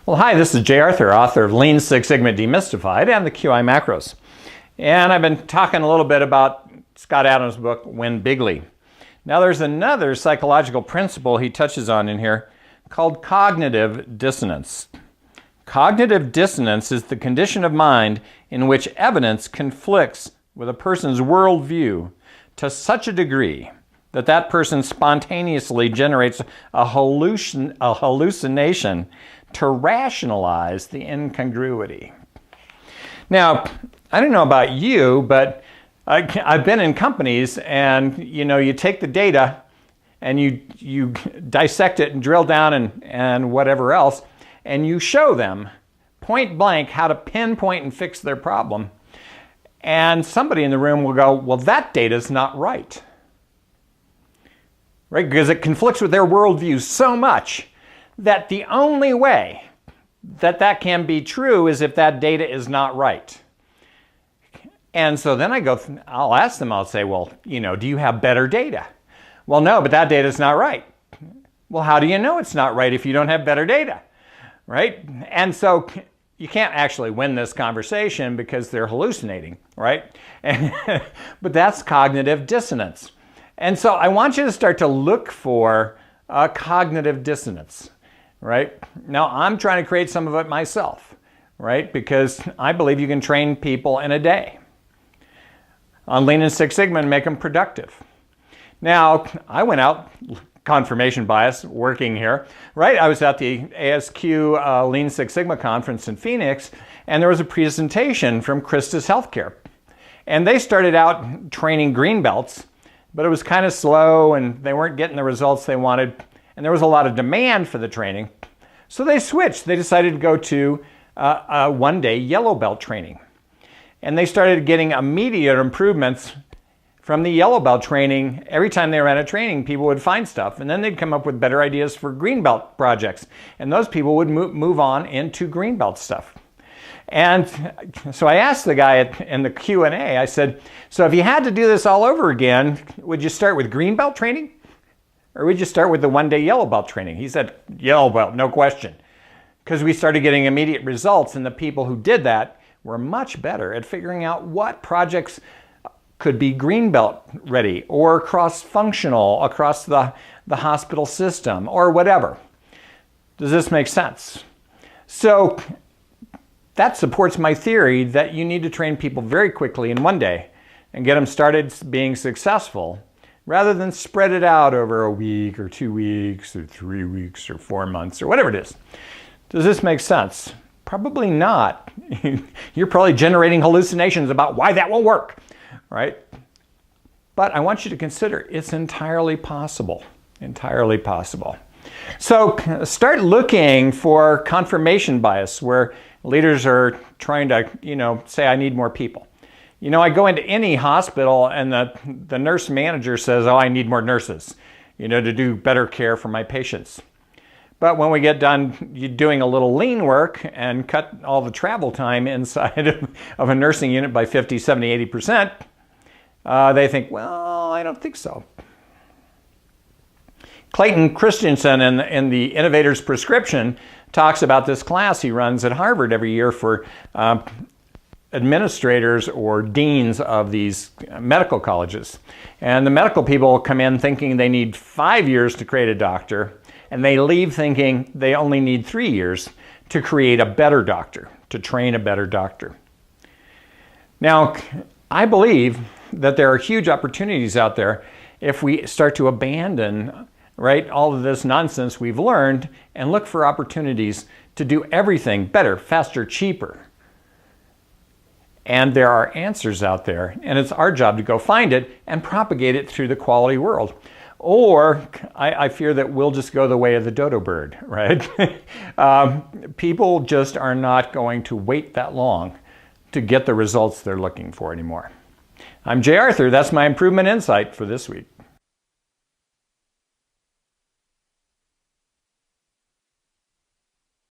Well, hi, this is Jay Arthur, author of Lean Six Sigma Demystified and the QI Macros. And I've been talking a little bit about Scott Adams' book, Win Bigly. Now, there's another psychological principle he touches on in here called cognitive dissonance. Cognitive dissonance is the condition of mind in which evidence conflicts with a person's worldview to such a degree that that person spontaneously generates a hallucination to rationalize the incongruity. Now, I don't know about you, but I've been in companies and you take the data and you dissect it and drill down and whatever else, and you show them point blank how to pinpoint and fix their problem. And somebody in the room will go, well, that data's not right. Right? Because it conflicts with their worldview so much that the only way that that can be true is if that data is not right. And so then I'll ask them, I'll say, well, do you have better data? Well, no, but that data is not right. Well, how do you know it's not right if you don't have better data? Right? And so you can't actually win this conversation because they're hallucinating, right? But that's cognitive dissonance. And so I want you to start to look for cognitive dissonance, right? Now, I'm trying to create some of it myself, right? Because I believe you can train people in a day on Lean and Six Sigma and make them productive. Now, I went out, confirmation bias, working here, right? I was at the ASQ Lean Six Sigma conference in Phoenix, and there was a presentation from Christus Healthcare. And they started out training green belts, but it was kind of slow and they weren't getting the results they wanted. And there was a lot of demand for the training. So they switched. They decided to go to a one-day yellow belt training. And they started getting immediate improvements from the yellow belt training. Every time they ran a training, people would find stuff. And then they'd come up with better ideas for green belt projects. And those people would move on into green belt stuff. And so I asked the guy in the Q&A, I said, so if you had to do this all over again, would you start with green belt training? Or would you start with the one-day yellow belt training? He said, yellow belt, no question. Because we started getting immediate results, and the people who did that were much better at figuring out what projects could be green belt ready or cross-functional across the hospital system or whatever. Does this make sense? So that supports my theory that you need to train people very quickly in one day and get them started being successful rather than spread it out over a week or 2 weeks or 3 weeks or 4 months or whatever it is. Does this make sense? Probably not. You're probably generating hallucinations about why that won't work, right? But I want you to consider it's entirely possible, entirely possible. So start looking for confirmation bias where leaders are trying to, say, I need more people. I go into any hospital and the nurse manager says, oh, I need more nurses, to do better care for my patients. But when we get done doing a little lean work and cut all the travel time inside of a nursing unit by 50, 70, 80%, they think, well, I don't think so. Clayton Christensen in the Innovator's Prescription talks about this class he runs at Harvard every year for administrators or deans of these medical colleges. And the medical people come in thinking they need 5 years to create a doctor, and they leave thinking they only need 3 years to create a better doctor, to train a better doctor. Now, I believe that there are huge opportunities out there if we start to abandon all of this nonsense we've learned and look for opportunities to do everything better, faster, cheaper. And there are answers out there, and it's our job to go find it and propagate it through the quality world. Or I fear that we'll just go the way of the dodo bird, right? People just are not going to wait that long to get the results they're looking for anymore. I'm Jay Arthur. That's my improvement insight for this week.